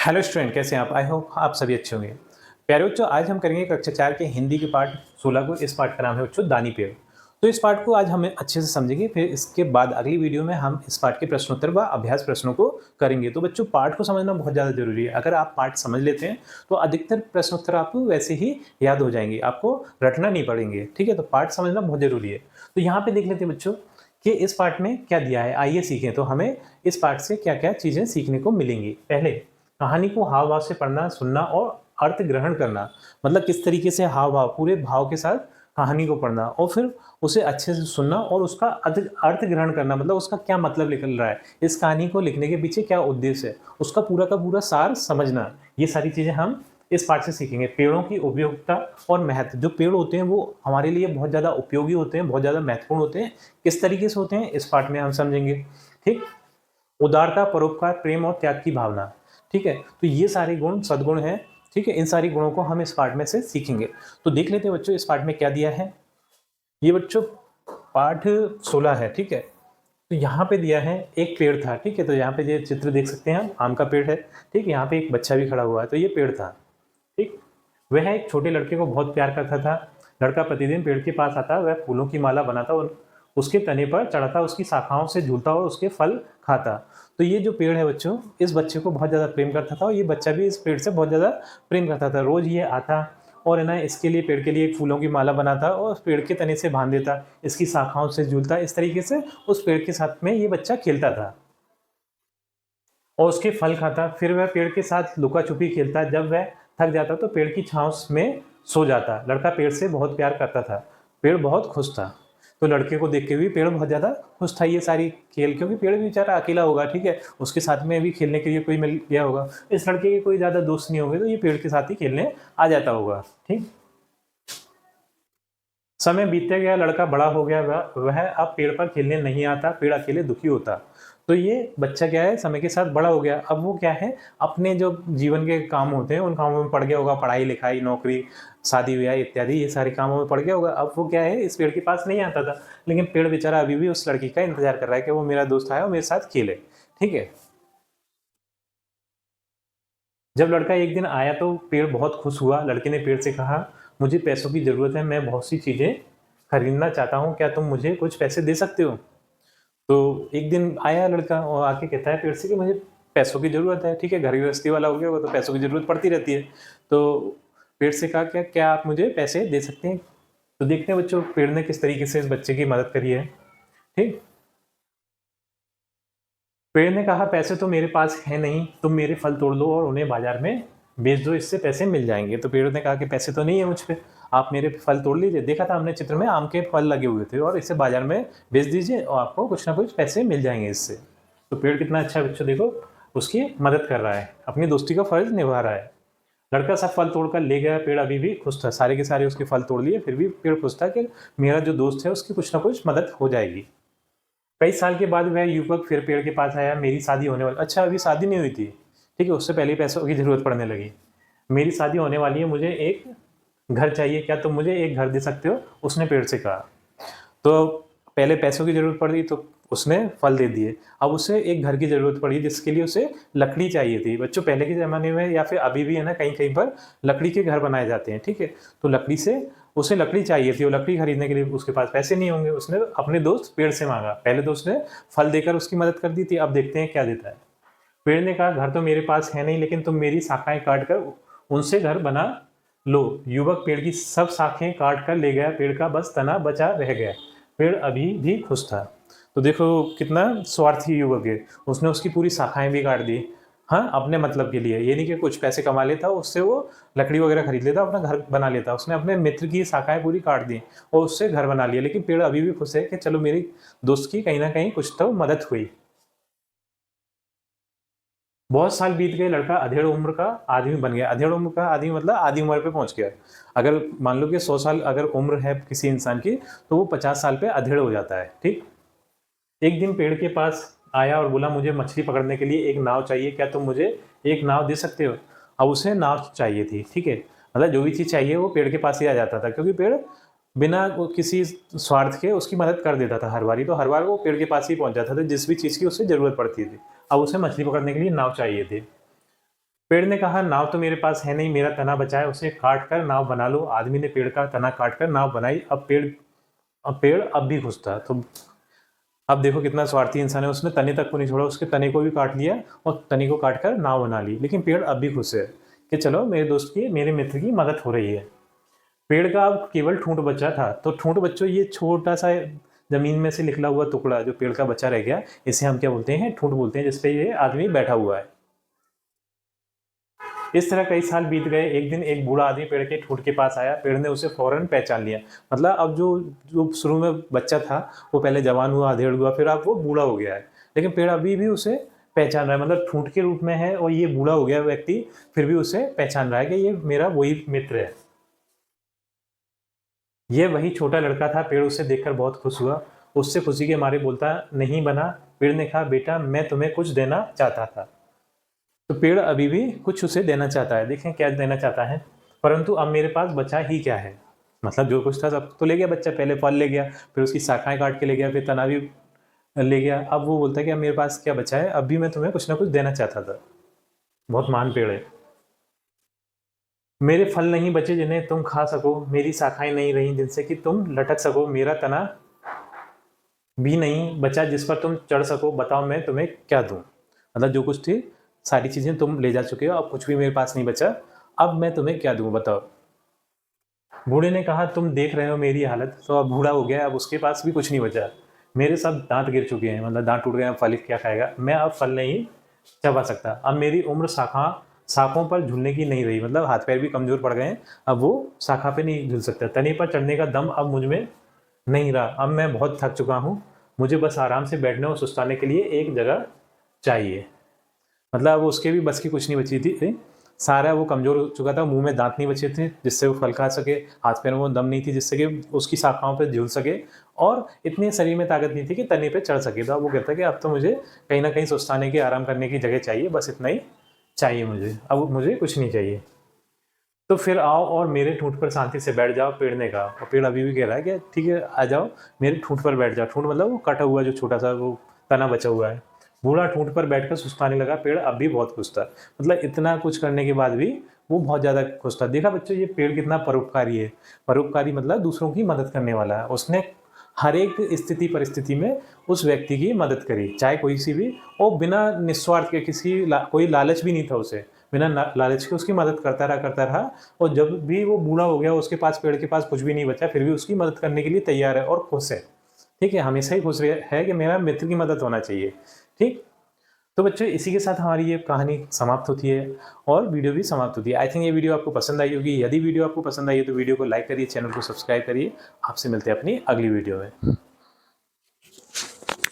Hello student, कैसे हैं आप? आई होप आप सभी अच्छे होंगे। प्यारे बच्चों, आज हम करेंगे कक्षा 4 के हिंदी के पाठ 16 को। इस पाठ का नाम है बच्चों दानी पेड़। तो इस पाठ को आज हम अच्छे से समझेंगे, फिर इसके बाद अगली वीडियो में हम इस पाठ के प्रश्नोत्तर व अभ्यास प्रश्नों को करेंगे। तो बच्चों, पाठ को समझना बहुत ज़्यादा जरूरी है। अगर आप पाठ समझ लेते हैं तो अधिकतर प्रश्नोत्तर आपको वैसे ही याद हो जाएंगे, आपको रटना नहीं पड़ेंगे। ठीक है, तो पाठ समझना बहुत जरूरी है। तो यहाँ पे देख लेते हैं बच्चों कि इस पाठ में क्या दिया है। आइए सीखें तो हमें इस पाठ से क्या क्या चीज़ें सीखने को मिलेंगी। पहले, कहानी को हाव भाव से पढ़ना, सुनना और अर्थ ग्रहण करना। मतलब किस तरीके से हाव भाव, पूरे भाव के साथ कहानी को पढ़ना और फिर उसे अच्छे से सुनना और उसका अर्थ ग्रहण करना। मतलब उसका क्या मतलब निकल रहा है, इस कहानी को लिखने के पीछे क्या उद्देश्य है, उसका पूरा का पूरा सार समझना। ये सारी चीजें हम इस पाठ से सीखेंगे। पेड़ों की उपयोगिता और महत्व। जो पेड़ होते हैं वो हमारे लिए बहुत ज़्यादा उपयोगी होते हैं, बहुत ज़्यादा महत्वपूर्ण होते हैं। किस तरीके से होते हैं इस पाठ में हम समझेंगे। ठीक। उदारता, परोपकार, प्रेम और त्याग की भावना। ठीक है, तो ये सारे गुण सद्गुण हैं। ठीक है, इन सारी गुणों को हम इस पाठ में से सीखेंगे। तो देख लेते हैं बच्चों इस पाठ में क्या दिया है। ये बच्चों पाठ 16 है। ठीक है, तो यहाँ पे दिया है एक पेड़ था। ठीक है, तो यहाँ पे ये चित्र देख सकते हैं हम, आम का पेड़ है। ठीक, यहाँ पे एक बच्चा भी खड़ा हुआ है, तो ये पेड़ था। ठीक, वह एक छोटे लड़के को बहुत प्यार करता था। लड़का प्रतिदिन पेड़ के पास आता, वह फूलों की माला बनाता और उसके तने पर चढ़ाता, उसकी शाखाओं से झूलता और उसके फल खाता। तो ये जो पेड़ है बच्चों, इस बच्चे को बहुत ज़्यादा प्रेम करता था और ये बच्चा भी इस पेड़ से बहुत ज़्यादा प्रेम करता था। रोज़ ये आता और है ना, इसके लिए, पेड़ के लिए एक फूलों की माला बनाता और पेड़ के तने से बांध देता, इसकी शाखाओं से झूलता। इस तरीके से उस पेड़ के साथ में ये बच्चा खेलता था और उसके फल खाता। फिर वह पेड़ के साथ लुका छुपी खेलता। जब वह थक जाता तो पेड़ की छांव में सो जाता। लड़का पेड़ से बहुत प्यार करता था, पेड़ बहुत खुश था। तो लड़के को देख के भी पेड़ बहुत ज़्यादा खुश था ये सारी खेल, क्योंकि पेड़ भी बेचारा अकेला होगा। ठीक है, उसके साथ में भी खेलने के लिए कोई मिल गया होगा। इस लड़के के कोई ज़्यादा दोस्त नहीं होंगे, तो ये पेड़ के साथ ही खेलने आ जाता होगा। ठीक, समय बीतते गया, लड़का बड़ा हो गया, वह अब पेड़ पर खेलने नहीं आता, पेड़ अकेले दुखी होता। तो ये बच्चा क्या है, समय के साथ बड़ा हो गया। अब वो क्या है, अपने जो जीवन के काम होते हैं उन कामों में पड़ गया होगा, पढ़ाई लिखाई, नौकरी, शादी ब्याह इत्यादि, ये सारे कामों में पड़ गया होगा। अब वो क्या है, इस पेड़ के पास नहीं आता था, लेकिन पेड़ बेचारा अभी भी उस लड़की का इंतजार कर रहा है कि वो मेरा दोस्त आया और मेरे साथ खेले। ठीक है, जब लड़का एक दिन आया तो पेड़ बहुत खुश हुआ। लड़के ने पेड़ से कहा, मुझे पैसों की ज़रूरत है, मैं बहुत सी चीज़ें खरीदना चाहता हूँ, क्या तुम मुझे कुछ पैसे दे सकते हो? तो एक दिन आया लड़का और आके कहता है पेड़ से कि मुझे पैसों की ज़रूरत है। ठीक है, घर गृहस्थी वाला हो गया वो, तो पैसों की ज़रूरत पड़ती रहती है। तो पेड़ से कहा, क्या क्या आप मुझे पैसे दे सकते हैं? तो देखते हैं बच्चों पेड़ ने किस तरीके से इस बच्चे की मदद करी है। ठीक, पेड़ ने कहा, पैसे तो मेरे पास है नहीं, तुम मेरे फल तोड़ लो और उन्हें बाजार में बेच दो, इससे पैसे मिल जाएंगे। तो पेड़ ने कहा कि पैसे तो नहीं है मुझ पे, आप मेरे फल तोड़ लीजिए। देखा था हमने चित्र में, आम के फल लगे हुए थे, और इसे बाजार में बेच दीजिए और आपको कुछ ना कुछ पैसे मिल जाएंगे इससे। तो पेड़ कितना अच्छा है बच्चों, देखो उसकी मदद कर रहा है, अपनी दोस्ती का फर्ज निभा रहा है। लड़का सब फल तोड़कर ले गया, पेड़ अभी भी खुश था। सारे के सारे उसके फल तोड़ लिए, फिर भी पेड़ खुश था कि मेरा जो दोस्त है उसकी कुछ ना कुछ मदद हो जाएगी। कई साल के बाद वह युवक फिर पेड़ के पास आया, मेरी शादी होने वाली। अच्छा, अभी शादी नहीं हुई थी। ठीक है, उससे पहले पैसों की जरूरत पड़ने लगी। मेरी शादी होने वाली है, मुझे एक घर चाहिए, क्या तुम मुझे एक घर दे सकते हो? उसने पेड़ से कहा। तो पहले पैसों की जरूरत पड़ी तो उसने फल दे दिए। अब उसे एक घर की जरूरत पड़ी, जिसके लिए उसे लकड़ी चाहिए थी। बच्चों, पहले के ज़माने में या फिर अभी भी है ना, कहीं कहीं पर लकड़ी के घर बनाए जाते हैं। ठीक है, तो लकड़ी से उसे लकड़ी चाहिए थी और लकड़ी खरीदने के लिए उसके पास पैसे नहीं होंगे। उसने अपने दोस्त पेड़ से मांगा। पहले तो उसने फल देकर उसकी मदद कर दी थी, अब देखते हैं क्या देता है। पेड़ ने कहा, घर तो मेरे पास है नहीं, लेकिन तुम मेरी शाखाएं काट कर उनसे घर बना लो। युवक पेड़ की सब शाखें काट कर ले गया, पेड़ का बस तना बचा रह गया। पेड़ अभी भी खुश था। तो देखो कितना स्वार्थी युवक है, उसने उसकी पूरी शाखाएं भी काट दी। हाँ, अपने मतलब के लिए, ये नहीं कि कुछ पैसे कमा लेता उससे वो लकड़ी वगैरह खरीद लेता, अपना घर बना लेता। उसने अपने मित्र की शाखाएं पूरी काट दी और उससे घर बना लिया। लेकिन पेड़ अभी भी खुश है कि चलो मेरी दोस्त की कहीं ना कहीं कुछ तो मदद हुई। बहुत साल बीत गए, लड़का अधेड़ उम्र का आदमी बन गया। अधेड़ उम्र का आदमी मतलब आधी उम्र पे पहुंच गया। अगर मान लो कि 100 साल अगर उम्र है किसी इंसान की, तो वो 50 साल पे अधेड़ हो जाता है। ठीक, एक दिन पेड़ के पास आया और बोला, मुझे मछली पकड़ने के लिए एक नाव चाहिए, क्या तुम मुझे एक नाव दे सकते हो? अब उसे नाव चाहिए थी। ठीक है, मतलब जो भी चीज़ चाहिए वो पेड़ के पास ही आ जाता था, क्योंकि पेड़ बिना किसी स्वार्थ के उसकी मदद कर देता था हर बारी। तो हर बार वो पेड़ के पास ही पहुंच जाता था जिस भी चीज़ की उसे ज़रूरत पड़ती थी। अब उसे मछली पकड़ने के लिए नाव चाहिए थी। पेड़ ने कहा, नाव तो मेरे पास है नहीं, मेरा तना बचा है, उसे काट कर नाव बना लो। आदमी ने पेड़ का तना काट कर नाव बनाई। अब पेड़ अब भी खुश था। तो अब देखो कितना स्वार्थी इंसान है, उसने तने तक को नहीं छोड़ा, उसके तने को भी काट लिया और तने को काट कर नाव बना ली। लेकिन पेड़ अब भी खुश है कि चलो मेरे दोस्त की, मेरे मित्र की मदद हो रही है। पेड़ का अब केवल ठूंठ बचा था। तो ठूंठ बच्चों, ये छोटा सा जमीन में से निकला हुआ टुकड़ा जो पेड़ का बचा रह गया, इसे हम क्या बोलते हैं? ठूंठ बोलते हैं, जिसपे ये आदमी बैठा हुआ है। इस तरह कई साल बीत गए। एक दिन एक बूढ़ा आदमी पेड़ के ठूंठ के पास आया। पेड़ ने उसे फौरन पहचान लिया। मतलब अब जो जो शुरू में बच्चा था, वो पहले जवान हुआ, अधेड़ हुआ, फिर अब वो बूढ़ा हो गया है। लेकिन पेड़ अभी भी उसे पहचान रहा है, मतलब ठूंठ के रूप में है और ये बूढ़ा हो गया व्यक्ति फिर भी उसे पहचान रहा है कि ये मेरा वही मित्र है। ये वही छोटा लड़का था। पेड़ उसे देखकर बहुत खुश हुआ। उससे खुशी के मारे बोलता नहीं बना। पेड़ ने कहा, बेटा मैं तुम्हें कुछ देना चाहता था। तो पेड़ अभी भी कुछ उसे देना चाहता है। देखें क्या देना चाहता है। परंतु अब मेरे पास बचा ही क्या है? मतलब जो कुछ था सब तो ले गया बच्चा। पहले फल ले गया, फिर उसकी शाखाएं काट के ले गया, फिर तना भी ले गया। अब वो बोलता है कि अब मेरे पास क्या बचा है? अब भी मैं तुम्हें कुछ ना कुछ देना चाहता था। बहुत महान पेड़ है। मेरे फल नहीं बचे जिन्हें तुम खा सको, मेरी शाखाएं नहीं रही जिनसे कि तुम लटक सको, मेरा तना भी नहीं बचा जिस पर तुम चढ़ सको। बताओ मैं तुम्हें क्या दूं? मतलब जो कुछ थी सारी चीजें तुम ले जा चुके हो, अब कुछ भी मेरे पास नहीं बचा। अब मैं तुम्हें क्या दूं, बताओ। बूढ़े ने कहा, तुम देख रहे हो मेरी हालत। तो अब बूढ़ा हो गया, अब उसके पास भी कुछ नहीं बचा। मेरे सब दांत गिर चुके हैं, मतलब दांत टूट गए, अब फल क्या खाएगा? मैं अब फल नहीं चबा सकता। अब मेरी उम्र शाखों पर झूलने की नहीं रही, मतलब हाथ पैर भी कमजोर पड़ गए हैं। अब वो शाखा पे नहीं झूल सकता। तने पर चढ़ने का दम अब मुझ में नहीं रहा। अब मैं बहुत थक चुका हूँ। मुझे बस आराम से बैठने और सुस्ताने के लिए एक जगह चाहिए। मतलब अब उसके भी बस की कुछ नहीं बची थी। सारा वो कमजोर हो चुका था। मुंह में दांत नहीं बचे थे जिससे वो फल खा सके, हाथ पैरों में दम नहीं थी जिससे कि उसकी शाखाओं पर झूल सके, और इतनी शरीर में ताकत नहीं थी कि तने पे चढ़ सके। तो अब वो कहता है कि अब तो मुझे कहीं ना कहीं सुस्ताने की, आराम करने की जगह चाहिए, बस इतना ही चाहिए मुझे, अब मुझे कुछ नहीं चाहिए। तो फिर आओ और मेरे ठूंठ पर शांति से बैठ जाओ, पेड़ ने कहा। और पेड़ अभी भी कह रहा है कि ठीक है आ जाओ, मेरे ठूंठ पर बैठ जाओ। ठूंठ मतलब वो कटा हुआ जो छोटा सा वो तना बचा हुआ है। बूढ़ा ठूंठ पर बैठकर सुस्ताने लगा। पेड़ अब भी बहुत खुश था। मतलब इतना कुछ करने के बाद भी वो बहुत ज़्यादा खुश था। देखा बच्चों, ये पेड़ कितना परोपकारी है। परोपकारी मतलब दूसरों की मदद करने वाला है। उसने हर एक स्थिति परिस्थिति में उस व्यक्ति की मदद करी, चाहे कोई सी भी, और बिना निस्वार्थ के, कोई लालच भी नहीं था उसे। बिना लालच के उसकी मदद करता रहा। और जब भी वो बूढ़ा हो गया, उसके पास, पेड़ के पास कुछ भी नहीं बचा, फिर भी उसकी मदद करने के लिए तैयार है और खुश है। ठीक है, हमेशा ही खुश है कि मेरा मित्र की मदद होना चाहिए। ठीक। तो बच्चों, इसी के साथ हमारी ये कहानी समाप्त होती है और वीडियो भी समाप्त होती है। आई थिंक ये वीडियो आपको पसंद आई होगी। यदि वीडियो आपको पसंद आई है तो वीडियो को लाइक करिए, चैनल को सब्सक्राइब करिए। आपसे मिलते हैं अपनी अगली वीडियो में।